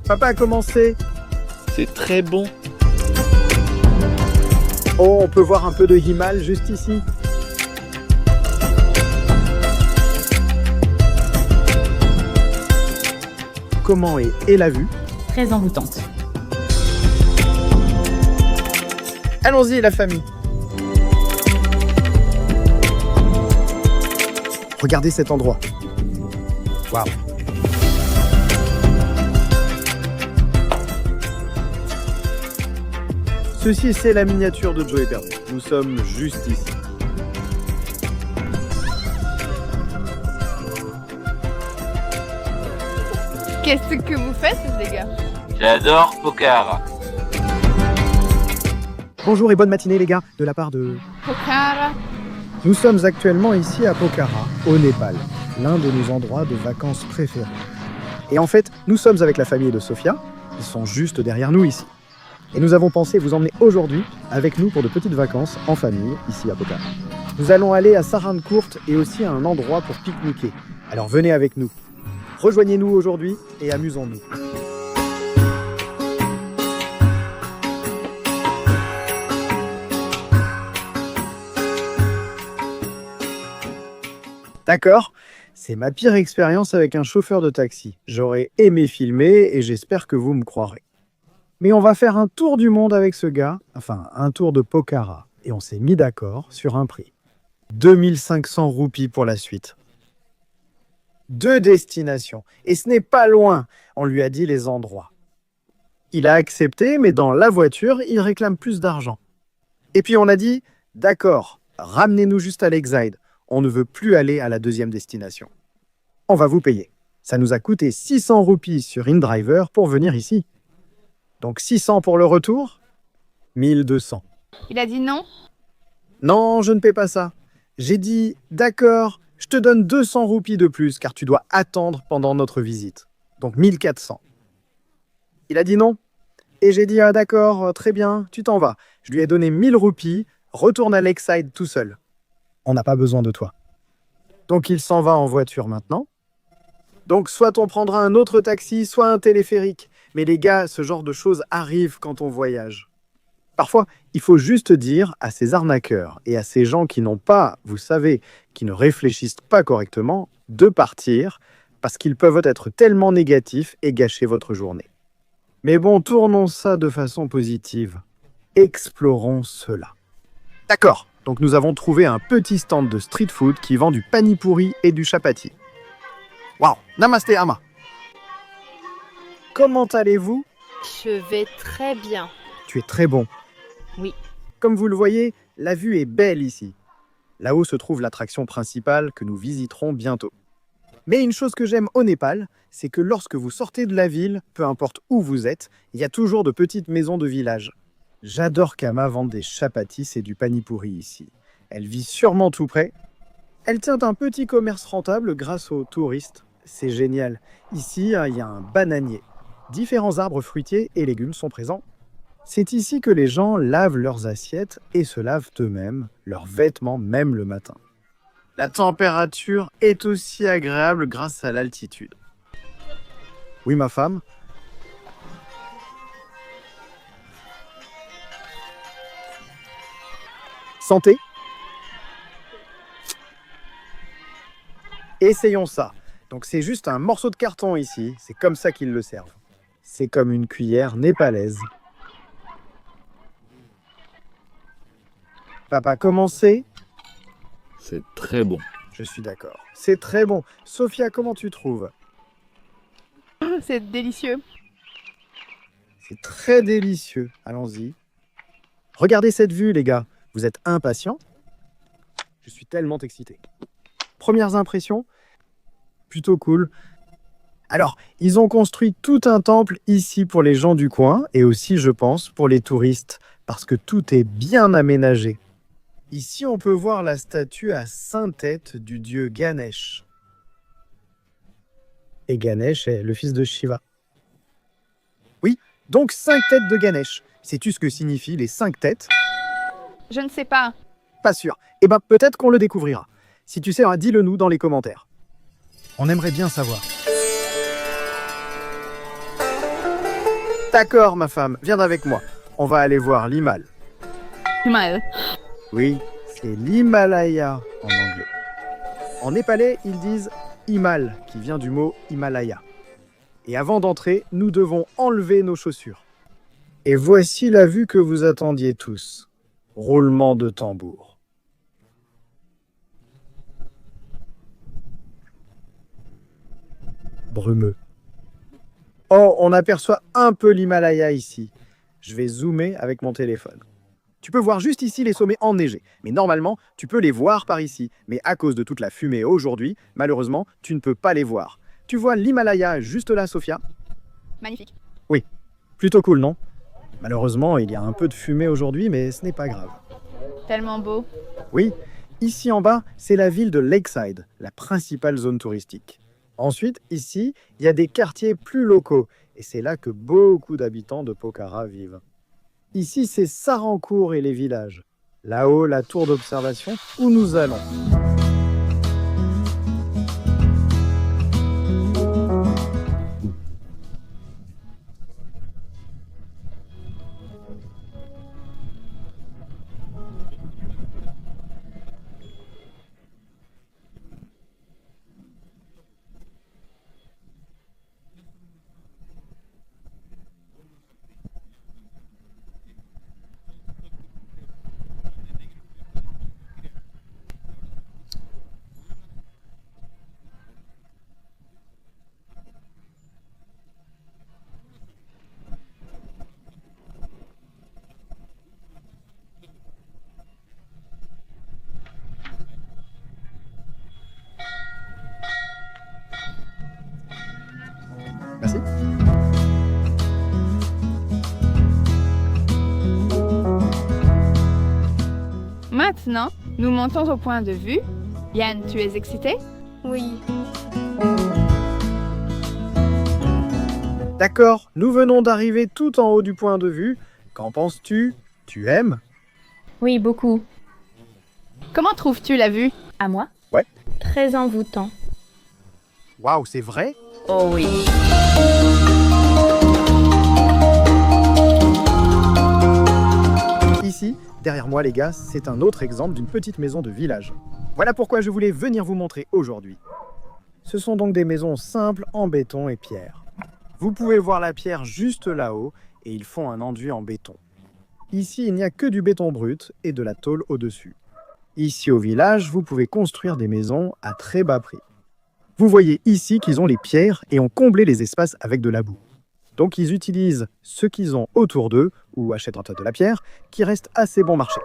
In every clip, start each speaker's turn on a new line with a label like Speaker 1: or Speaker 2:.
Speaker 1: Papa a commencé.
Speaker 2: C'est très bon.
Speaker 1: Oh, on peut voir un peu de Himal juste ici. Comment est la vue?
Speaker 3: Très envoûtante.
Speaker 1: Allons-y, la famille. Regardez cet endroit. Waouh. Ceci, c'est la miniature de Joe Perdu. Nous sommes juste ici.
Speaker 4: Qu'est-ce que vous faites, les gars?
Speaker 2: J'adore Pokhara.
Speaker 1: Bonjour et bonne matinée, les gars, de la part de...
Speaker 4: Pokhara.
Speaker 1: Nous sommes actuellement ici à Pokhara, au Népal, l'un de nos endroits de vacances préférés. Et en fait, nous sommes avec la famille de Sophia, ils sont juste derrière nous ici. Et nous avons pensé vous emmener aujourd'hui avec nous pour de petites vacances en famille, ici à Pokhara. Nous allons aller à Sarankourt et aussi à un endroit pour pique-niquer. Alors venez avec nous. Rejoignez-nous aujourd'hui et amusons-nous. D'accord, c'est ma pire expérience avec un chauffeur de taxi. J'aurais aimé filmer et j'espère que vous me croirez. Mais on va faire un tour du monde avec ce gars, enfin un tour de Pokhara. Et on s'est mis d'accord sur un prix. 2500 roupies pour la suite. 2 destinations. Et ce n'est pas loin, on lui a dit les endroits. Il a accepté, mais dans la voiture, il réclame plus d'argent. Et puis on a dit, d'accord, ramenez-nous juste à Lakeside. On ne veut plus aller à la 2e destination. On va vous payer. Ça nous a coûté 600 roupies sur InDriver pour venir ici. Donc 600 pour le retour, 1200.
Speaker 4: Il a dit non?
Speaker 1: Non, je ne paie pas ça. J'ai dit, d'accord, je te donne 200 roupies de plus car tu dois attendre pendant notre visite. Donc 1400. Il a dit non. Et j'ai dit, ah d'accord, très bien, tu t'en vas. Je lui ai donné 1000 roupies, retourne à Lakeside tout seul. On n'a pas besoin de toi. Donc il s'en va en voiture maintenant. Donc soit on prendra un autre taxi, soit un téléphérique. Mais les gars, ce genre de choses arrive quand on voyage. Parfois, il faut juste dire à ces arnaqueurs et à ces gens qui n'ont pas, vous savez, qui ne réfléchissent pas correctement, de partir parce qu'ils peuvent être tellement négatifs et gâcher votre journée. Mais bon, tournons ça de façon positive. Explorons cela. D'accord, donc nous avons trouvé un petit stand de street food qui vend du pani-pourri et du chapati. Waouh, namasté Ama. Comment allez-vous?
Speaker 4: Je vais très bien.
Speaker 1: Tu es très bon.
Speaker 4: Oui.
Speaker 1: Comme vous le voyez, la vue est belle ici. Là-haut se trouve l'attraction principale que nous visiterons bientôt. Mais une chose que j'aime au Népal, c'est que lorsque vous sortez de la ville, peu importe où vous êtes, il y a toujours de petites maisons de village. J'adore qu'Ama vende des chapatis et du pani-pourri ici. Elle vit sûrement tout près. Elle tient un petit commerce rentable grâce aux touristes. C'est génial. Ici, il y a un bananier. Différents arbres fruitiers et légumes sont présents. C'est ici que les gens lavent leurs assiettes et se lavent eux-mêmes, leurs vêtements même le matin. La température est aussi agréable grâce à l'altitude. Oui, ma femme? Santé? Essayons ça. Donc c'est juste un morceau de carton ici, c'est comme ça qu'ils le servent. C'est comme une cuillère népalaise. Papa, comment c'est?
Speaker 2: C'est très bon.
Speaker 1: Je suis d'accord. C'est très bon. Sophia, comment tu trouves?
Speaker 4: C'est délicieux.
Speaker 1: C'est très délicieux. Allons-y. Regardez cette vue, les gars. Vous êtes impatients? Je suis tellement excité. Premières impressions? Plutôt cool. Alors, ils ont construit tout un temple ici pour les gens du coin et aussi, je pense, pour les touristes, parce que tout est bien aménagé. Ici, on peut voir la statue à 5 têtes du dieu Ganesh. Et Ganesh est le fils de Shiva. Oui, donc 5 têtes de Ganesh. Sais-tu ce que signifient les 5 têtes?
Speaker 4: Je ne sais pas.
Speaker 1: Pas sûr. Eh ben, peut-être qu'on le découvrira. Si tu sais, dis-le nous dans les commentaires. On aimerait bien savoir. D'accord, ma femme, viens avec moi. On va aller voir l'Himal.
Speaker 4: Mal.
Speaker 1: Oui, c'est l'Himalaya en anglais. En népalais, ils disent Himal, qui vient du mot Himalaya. Et avant d'entrer, nous devons enlever nos chaussures. Et voici la vue que vous attendiez tous. Roulement de tambour. Brumeux. Oh, on aperçoit un peu l'Himalaya ici. Je vais zoomer avec mon téléphone. Tu peux voir juste ici les sommets enneigés, mais normalement, tu peux les voir par ici. Mais à cause de toute la fumée aujourd'hui, malheureusement, tu ne peux pas les voir. Tu vois l'Himalaya juste là, Sophia?
Speaker 4: Magnifique.
Speaker 1: Oui, plutôt cool, non? Malheureusement, il y a un peu de fumée aujourd'hui, mais ce n'est pas grave.
Speaker 4: Tellement beau.
Speaker 1: Oui, ici en bas, c'est la ville de Lakeside, la principale zone touristique. Ensuite, ici, il y a des quartiers plus locaux, et c'est là que beaucoup d'habitants de Pokhara vivent. Ici, c'est Sarankour et les villages. Là-haut, la tour d'observation où nous allons. Merci.
Speaker 4: Maintenant, nous montons au point de vue. Yann, tu es excité?
Speaker 3: Oui.
Speaker 1: D'accord, nous venons d'arriver tout en haut du point de vue. Qu'en penses-tu? Tu aimes?
Speaker 3: Oui, beaucoup.
Speaker 4: Comment trouves-tu la vue?
Speaker 3: À moi?
Speaker 1: Ouais.
Speaker 3: Très envoûtant.
Speaker 1: Waouh, c'est vrai?
Speaker 3: Oh oui.
Speaker 1: Ici, derrière moi les gars, c'est un autre exemple d'une petite maison de village. Voilà pourquoi je voulais venir vous montrer aujourd'hui. Ce sont donc des maisons simples en béton et pierre. Vous pouvez voir la pierre juste là-haut et ils font un enduit en béton. Ici, il n'y a que du béton brut et de la tôle au-dessus. Ici au village, vous pouvez construire des maisons à très bas prix. Vous voyez ici qu'ils ont les pierres et ont comblé les espaces avec de la boue. Donc ils utilisent ce qu'ils ont autour d'eux, ou achètent un tas de la pierre, qui reste assez bon marché.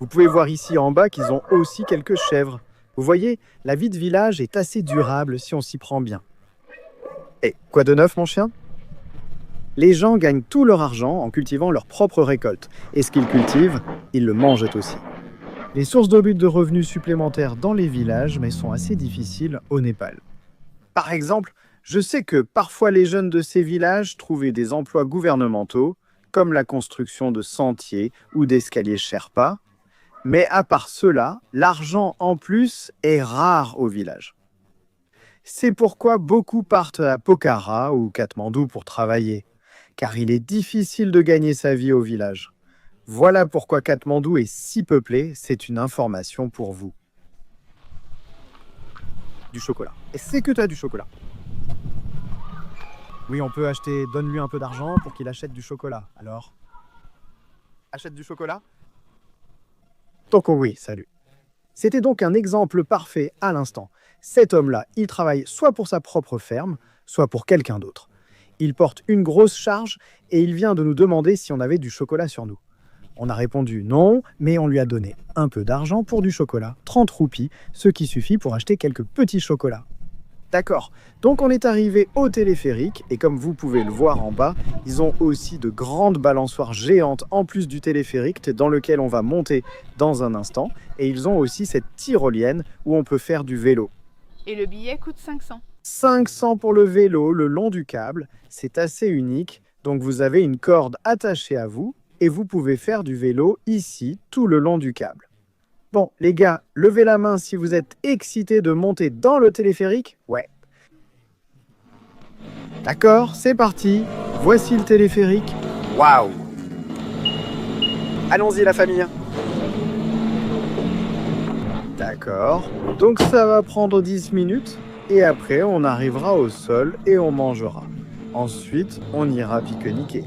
Speaker 1: Vous pouvez voir ici en bas qu'ils ont aussi quelques chèvres. Vous voyez, la vie de village est assez durable si on s'y prend bien. Et quoi de neuf, mon chien? Les gens gagnent tout leur argent en cultivant leur propre récolte. Et ce qu'ils cultivent, ils le mangent aussi. Les sources de revenus supplémentaires dans les villages, mais sont assez difficiles au Népal. Par exemple, je sais que parfois les jeunes de ces villages trouvaient des emplois gouvernementaux, comme la construction de sentiers ou d'escaliers Sherpa, mais à part cela, l'argent en plus est rare au village. C'est pourquoi beaucoup partent à Pokhara ou Katmandou pour travailler, car il est difficile de gagner sa vie au village. Voilà pourquoi Katmandou est si peuplé, c'est une information pour vous. Du chocolat. Et c'est que tu as du chocolat. Oui, on peut acheter, donne-lui un peu d'argent pour qu'il achète du chocolat. Alors, achète du chocolat? Donc oui, salut. C'était donc un exemple parfait à l'instant. Cet homme-là, il travaille soit pour sa propre ferme, soit pour quelqu'un d'autre. Il porte une grosse charge et il vient de nous demander si on avait du chocolat sur nous. On a répondu non, mais on lui a donné un peu d'argent pour du chocolat, 30 roupies, ce qui suffit pour acheter quelques petits chocolats. D'accord, donc on est arrivé au téléphérique et comme vous pouvez le voir en bas, ils ont aussi de grandes balançoires géantes en plus du téléphérique dans lequel on va monter dans un instant et ils ont aussi cette tyrolienne où on peut faire du vélo.
Speaker 4: Et le billet coûte 500.
Speaker 1: 500 pour le vélo le long du câble, c'est assez unique, donc vous avez une corde attachée à vous et vous pouvez faire du vélo ici tout le long du câble. Bon, les gars, levez la main si vous êtes excités de monter dans le téléphérique. Ouais. D'accord, c'est parti. Voici le téléphérique. Waouh! Allons-y la famille. D'accord. Donc ça va prendre 10 minutes et après on arrivera au sol et on mangera. Ensuite, on ira pique-niquer.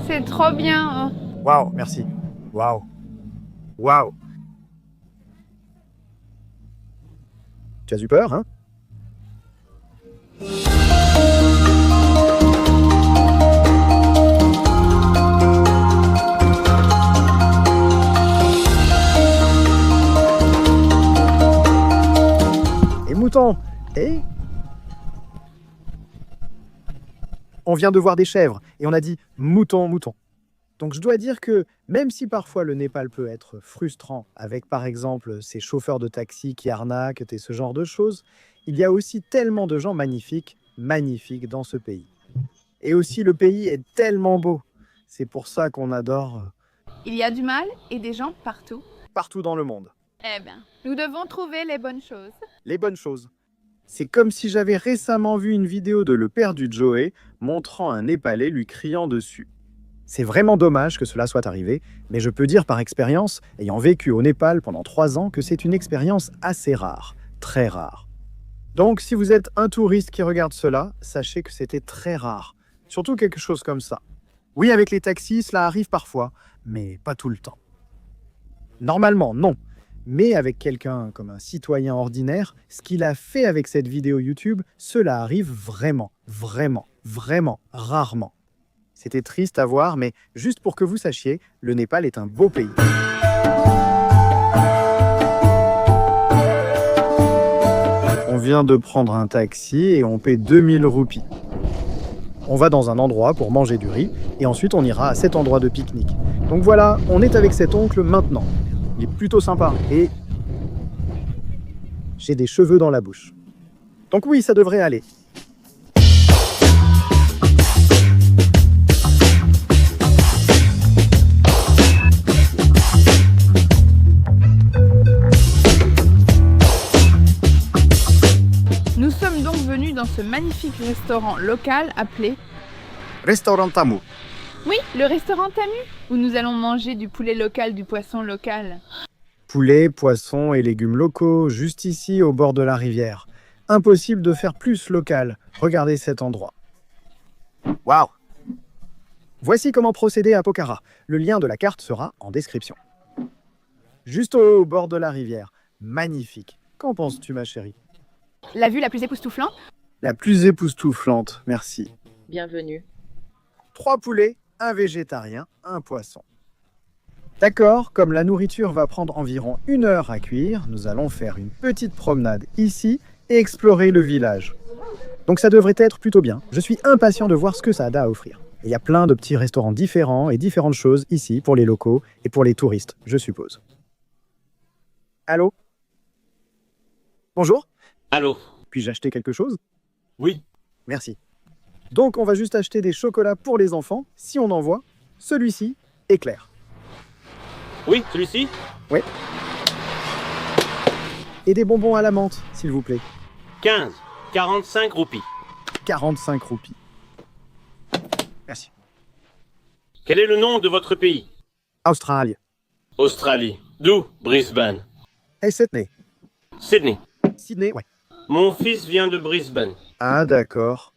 Speaker 4: C'est trop bien.
Speaker 1: Waouh, merci. Waouh. Waouh. Tu as eu peur, hein? Et mouton, et on vient de voir des chèvres et on a dit mouton, mouton. Donc je dois dire que même si parfois le Népal peut être frustrant avec par exemple ces chauffeurs de taxi qui arnaquent et ce genre de choses, il y a aussi tellement de gens magnifiques, magnifiques dans ce pays. Et aussi le pays est tellement beau. C'est pour ça qu'on adore
Speaker 4: Il y a du mal et des gens partout.
Speaker 1: partout dans le monde.
Speaker 4: Eh bien, nous devons trouver les bonnes choses.
Speaker 1: Les bonnes choses. C'est comme si j'avais récemment vu une vidéo de le père du Joey montrant un Népalais lui criant dessus. C'est vraiment dommage que cela soit arrivé, mais je peux dire par expérience, ayant vécu au Népal pendant 3 ans, que c'est une expérience assez rare, très rare. Donc si vous êtes un touriste qui regarde cela, sachez que c'était très rare, surtout quelque chose comme ça. Oui, avec les taxis, cela arrive parfois, mais pas tout le temps. Normalement, non. Mais avec quelqu'un comme un citoyen ordinaire, ce qu'il a fait avec cette vidéo YouTube, cela arrive vraiment, vraiment, vraiment rarement. C'était triste à voir, mais juste pour que vous sachiez, le Népal est un beau pays. On vient de prendre un taxi et on paie 2000 roupies. On va dans un endroit pour manger du riz et ensuite on ira à cet endroit de pique-nique. Donc voilà, on est avec cet oncle maintenant. Il est plutôt sympa et j'ai des cheveux dans la bouche. Donc oui, ça devrait aller.
Speaker 4: Nous sommes donc venus dans ce magnifique restaurant local appelé...
Speaker 1: Restaurant Tamu.
Speaker 4: Oui, le restaurant Tamu, où nous allons manger du poulet local, du poisson local.
Speaker 1: Poulet, poissons et légumes locaux, juste ici au bord de la rivière. Impossible de faire plus local. Regardez cet endroit. Waouh! Voici comment procéder à Pokhara. Le lien de la carte sera en description. Juste au bord de la rivière. Magnifique. Qu'en penses-tu, ma chérie?
Speaker 4: La vue la plus époustouflante?
Speaker 1: La plus époustouflante, merci.
Speaker 3: Bienvenue.
Speaker 1: 3 poulets, un végétarien, un poisson. D'accord, comme la nourriture va prendre environ 1 heure à cuire, nous allons faire une petite promenade ici et explorer le village. Donc ça devrait être plutôt bien. Je suis impatient de voir ce que ça a à offrir. Il y a plein de petits restaurants différents et différentes choses ici pour les locaux et pour les touristes, je suppose. Allô? Bonjour,
Speaker 5: Allô?
Speaker 1: puis-je acheter quelque chose?
Speaker 5: Oui.
Speaker 1: Merci. Donc on va juste acheter des chocolats pour les enfants, si on en voit. Celui-ci est clair.
Speaker 5: Oui, celui-ci?
Speaker 1: Et des bonbons à la menthe, s'il vous plaît.
Speaker 5: 15. 45 roupies.
Speaker 1: 45 roupies. Merci.
Speaker 5: Quel est le nom de votre pays?
Speaker 1: Australie.
Speaker 5: Australie. D'où? Brisbane.
Speaker 1: Et Sydney.
Speaker 5: Sydney.
Speaker 1: Sydney, ouais.
Speaker 5: Mon fils vient de Brisbane.
Speaker 1: Ah, d'accord.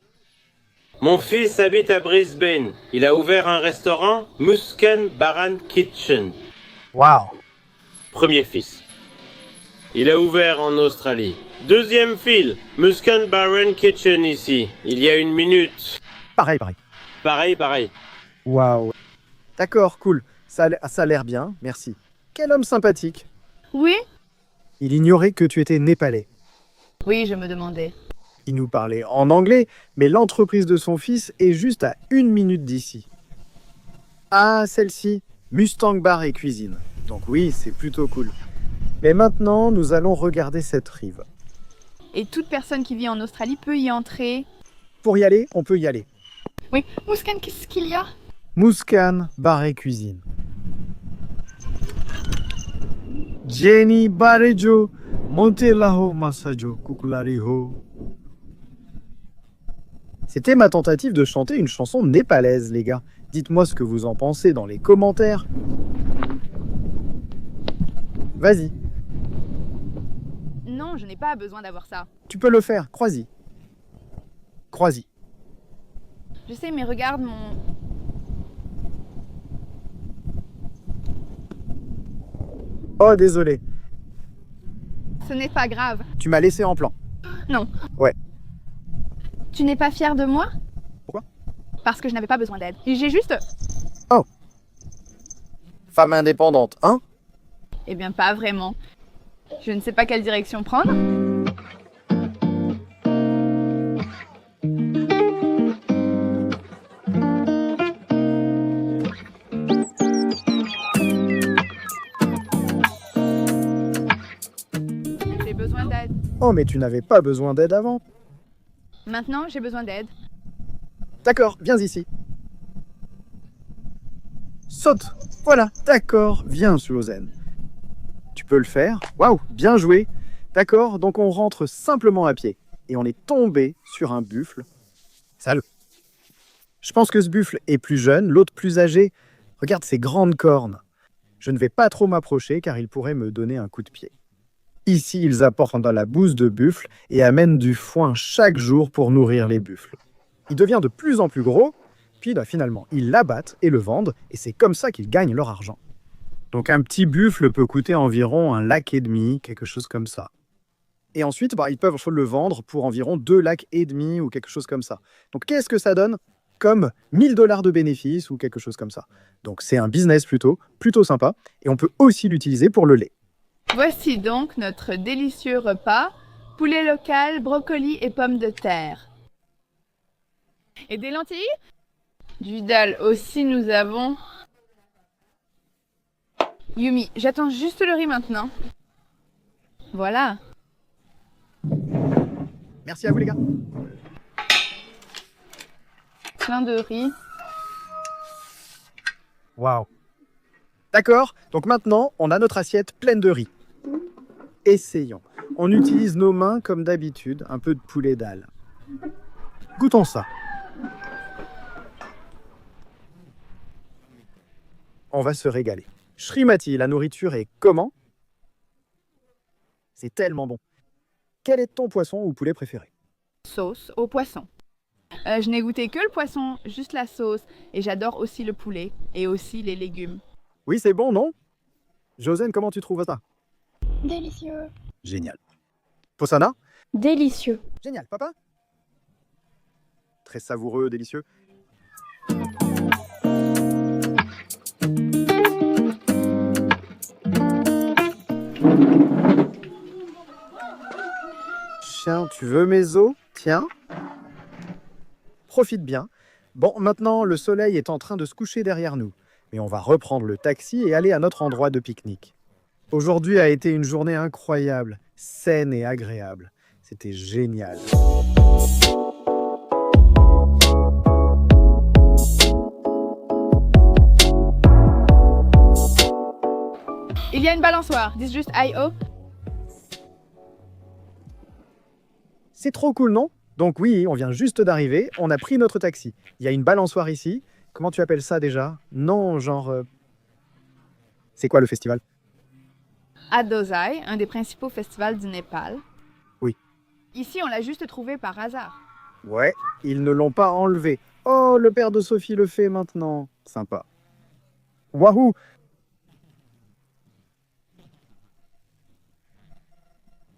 Speaker 5: Mon fils habite à Brisbane. Il a ouvert un restaurant, Muskan Baran Kitchen.
Speaker 1: Waouh.
Speaker 5: Premier fils. Il a ouvert en Australie. Deuxième fils, Muskan Baran Kitchen ici. Il y a 1 minute.
Speaker 1: Pareil, pareil.
Speaker 5: Pareil.
Speaker 1: Waouh. D'accord, cool. Ça a l'air bien, merci. Quel homme sympathique.
Speaker 4: Oui?
Speaker 1: Il ignorait que tu étais népalais.
Speaker 4: Oui, je me demandais.
Speaker 1: Il nous parlait en anglais, mais l'entreprise de son fils est juste à 1 minute d'ici. Ah, celle-ci, Mustang Bar et Cuisine. Donc oui, c'est plutôt cool. Mais maintenant, nous allons regarder cette rive.
Speaker 4: Et toute personne qui vit en Australie peut y entrer.
Speaker 1: Pour y aller, on peut y aller.
Speaker 4: Oui. Muskan, qu'est-ce qu'il y a?
Speaker 1: Muskan Bar et Cuisine. Jenny Barejo, Montelaho Masajo Kukulariho. C'était ma tentative de chanter une chanson népalaise, les gars. Dites-moi ce que vous en pensez dans les commentaires. Vas-y,
Speaker 4: Non, je n'ai pas besoin d'avoir ça.
Speaker 1: tu peux le faire, crois-y. Crois-y.
Speaker 4: Je sais, mais regarde mon...
Speaker 1: Oh, désolé,
Speaker 4: Ce n'est pas grave.
Speaker 1: tu m'as laissé en plan.
Speaker 4: Non.
Speaker 1: Ouais.
Speaker 4: Tu n'es pas fier de moi?
Speaker 1: Pourquoi?
Speaker 4: Parce que je n'avais pas besoin d'aide. J'ai juste...
Speaker 1: Femme indépendante, hein?
Speaker 4: Eh bien, pas vraiment. Je ne sais pas quelle direction prendre. J'ai besoin d'aide.
Speaker 1: Oh, mais tu n'avais pas besoin d'aide avant.
Speaker 4: Maintenant, j'ai besoin d'aide.
Speaker 1: D'accord, viens ici. Saute. Voilà, d'accord, viens, Suozen. Tu peux le faire. Waouh, bien joué. D'accord, donc on rentre simplement à pied. Et on est tombé sur un buffle. Salut. Je pense que ce buffle est plus jeune, l'autre plus âgé. Regarde ses grandes cornes. Je ne vais pas trop m'approcher car il pourrait me donner un coup de pied. Ici, ils apportent dans la bouse de buffle et amènent du foin chaque jour pour nourrir les buffles. Il devient de plus en plus gros, puis finalement, ils l'abattent et le vendent, et c'est comme ça qu'ils gagnent leur argent. Donc un petit buffle peut coûter environ 1,5 lac, quelque chose comme ça. Et ensuite, ils peuvent le vendre pour environ 2,5 lacs ou quelque chose comme ça. Donc qu'est-ce que ça donne? Comme 1 000 $ de bénéfices ou quelque chose comme ça. Donc c'est un business plutôt sympa, et on peut aussi l'utiliser pour le lait.
Speaker 4: Voici donc notre délicieux repas. Poulet local, brocoli et pommes de terre. Et des lentilles? Du dalle aussi nous avons. Yumi, j'attends juste le riz maintenant. Voilà.
Speaker 1: Merci à vous les gars.
Speaker 4: Plein de riz.
Speaker 1: Waouh. D'accord, donc maintenant, on a notre assiette pleine de riz. Essayons. On utilise nos mains comme d'habitude, un peu de poulet dalle. Goûtons ça. On va se régaler. Shrimati, la nourriture est comment? C'est tellement bon. Quel est ton poisson ou poulet préféré?
Speaker 4: Sauce au poisson. Je n'ai goûté que le poisson, juste la sauce. Et j'adore aussi le poulet et aussi les légumes.
Speaker 1: Oui, c'est bon, non? Josène, comment tu trouves ça?
Speaker 3: Délicieux.
Speaker 1: Génial. Posana?
Speaker 3: Délicieux.
Speaker 1: Génial, papa? Très savoureux, délicieux. Chien, tu veux mes os? Tiens. Profite bien. Bon, maintenant, le soleil est en train de se coucher derrière nous. Mais on va reprendre le taxi et aller à notre endroit de pique-nique. Aujourd'hui a été une journée incroyable, saine et agréable. C'était génial.
Speaker 4: Il y a une balançoire. Dis juste I.O.
Speaker 1: C'est trop cool, non? Donc oui, on vient juste d'arriver, on a pris notre taxi. Il y a une balançoire ici. Comment tu appelles ça déjà? Non, genre... C'est quoi le festival?
Speaker 4: Adosai, un des principaux festivals du Népal.
Speaker 1: Oui.
Speaker 4: Ici, on l'a juste trouvé par hasard.
Speaker 1: Ouais, ils ne l'ont pas enlevé. Oh, le père de Sophie le fait maintenant. Sympa. Wahou!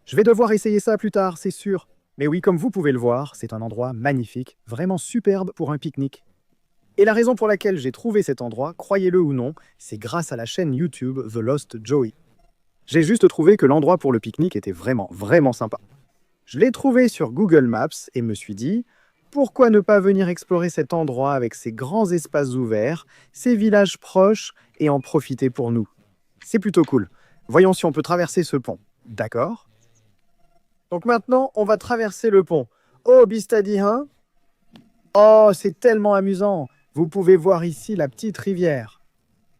Speaker 1: Je vais devoir essayer ça plus tard, c'est sûr. Mais oui, comme vous pouvez le voir, c'est un endroit magnifique, vraiment superbe pour un pique-nique. Et la raison pour laquelle j'ai trouvé cet endroit, croyez-le ou non, c'est grâce à la chaîne YouTube The Lost Joey. J'ai juste trouvé que l'endroit pour le pique-nique était vraiment sympa. Je l'ai trouvé sur Google Maps et me suis dit, pourquoi ne pas venir explorer cet endroit avec ses grands espaces ouverts, ses villages proches et en profiter pour nous. C'est plutôt cool. Voyons si on peut traverser ce pont. D'accord? Donc maintenant, on va traverser le pont. Oh, Bistadi, hein? Oh, c'est tellement amusant. Vous pouvez voir ici la petite rivière.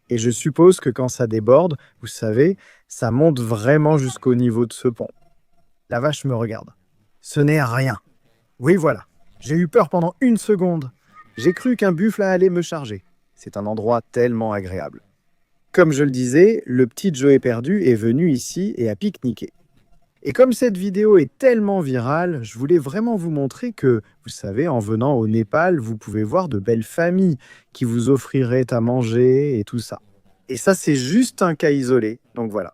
Speaker 1: Et je suppose que quand ça déborde, vous savez, ça monte vraiment jusqu'au niveau de ce pont. La vache me regarde. Ce n'est rien. Oui, voilà. J'ai eu peur pendant 1 seconde. J'ai cru qu'un buffle allait me charger. C'est un endroit tellement agréable. Comme je le disais, le petit Joey perdu est venu ici et a pique-niqué. Et comme cette vidéo est tellement virale, je voulais vraiment vous montrer que, vous savez, en venant au Népal, vous pouvez voir de belles familles qui vous offriraient à manger et tout ça. Et ça, c'est juste un cas isolé, donc voilà.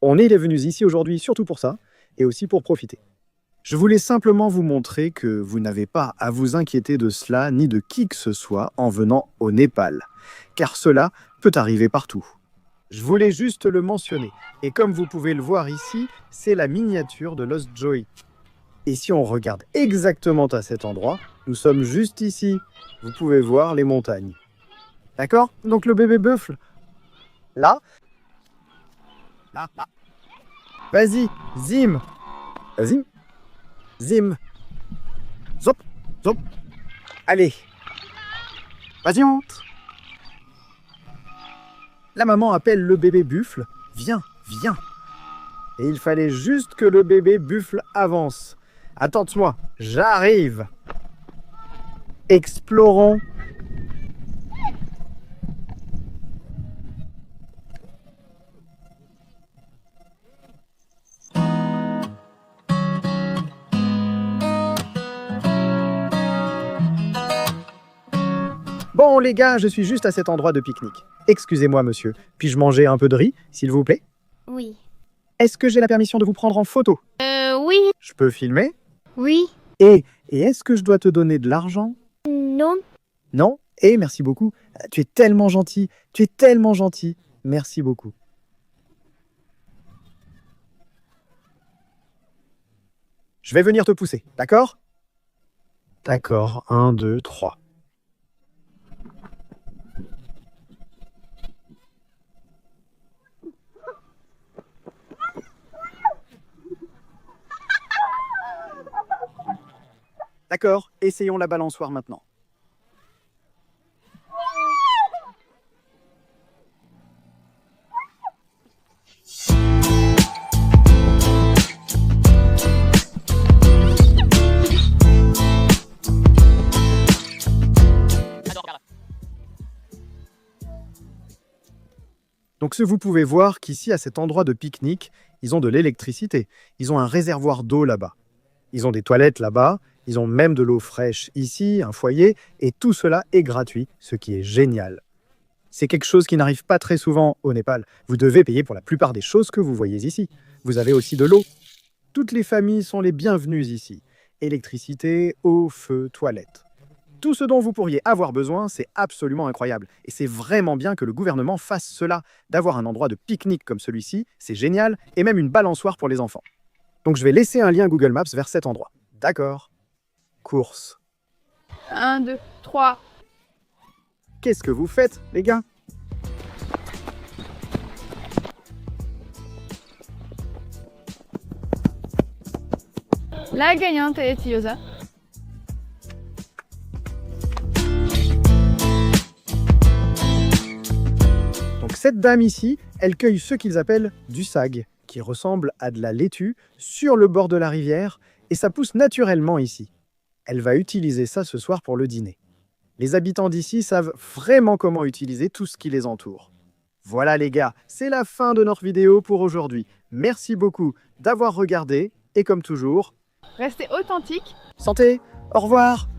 Speaker 1: On est les venus ici aujourd'hui surtout pour ça, et aussi pour profiter. Je voulais simplement vous montrer que vous n'avez pas à vous inquiéter de cela ni de qui que ce soit en venant au Népal, car cela peut arriver partout. Je voulais juste le mentionner, et comme vous pouvez le voir ici, c'est la miniature de Lost Joey. Et si on regarde exactement à cet endroit, nous sommes juste ici. Vous pouvez voir les montagnes. D'accord? Donc le bébé buffle, là. Vas-y, Zim. Vas-y. Zim. Zop, zop. Allez. Vas-y, entre. La maman appelle le bébé buffle. Viens, viens. Et il fallait juste que le bébé buffle avance. Attends-moi, j'arrive. Explorons. Bon les gars, je suis juste à cet endroit de pique-nique. Excusez-moi monsieur, puis-je manger un peu de riz, s'il vous plaît?
Speaker 3: Oui.
Speaker 1: Est-ce que j'ai la permission de vous prendre en photo?
Speaker 3: Oui.
Speaker 1: Je peux filmer?
Speaker 3: Oui.
Speaker 1: Et est-ce que je dois te donner de l'argent?
Speaker 3: Non.
Speaker 1: Non? Merci beaucoup. Tu es tellement gentil. Tu es tellement gentil. Merci beaucoup. Je vais venir te pousser, d'accord? D'accord. 1, 2, 3. D'accord, essayons la balançoire maintenant. Donc vous pouvez voir qu'ici, à cet endroit de pique-nique, ils ont de l'électricité. Ils ont un réservoir d'eau là-bas. Ils ont des toilettes là-bas. Ils ont même de l'eau fraîche ici, un foyer, et tout cela est gratuit, ce qui est génial. C'est quelque chose qui n'arrive pas très souvent au Népal. Vous devez payer pour la plupart des choses que vous voyez ici. Vous avez aussi de l'eau. Toutes les familles sont les bienvenues ici. Électricité, eau, feu, toilettes. Tout ce dont vous pourriez avoir besoin, c'est absolument incroyable. Et c'est vraiment bien que le gouvernement fasse cela. D'avoir un endroit de pique-nique comme celui-ci, c'est génial, et même une balançoire pour les enfants. Donc je vais laisser un lien Google Maps vers cet endroit. D'accord. Course.
Speaker 4: 1, 2, 3.
Speaker 1: Qu'est-ce que vous faites, les gars?
Speaker 4: La gagnante est Tiosa.
Speaker 1: Donc cette dame ici, elle cueille ce qu'ils appellent du sag, qui ressemble à de la laitue, sur le bord de la rivière, et ça pousse naturellement ici. Elle va utiliser ça ce soir pour le dîner. Les habitants d'ici savent vraiment comment utiliser tout ce qui les entoure. Voilà les gars, c'est la fin de notre vidéo pour aujourd'hui. Merci beaucoup d'avoir regardé et comme toujours,
Speaker 4: Restez authentique.
Speaker 1: santé, au revoir!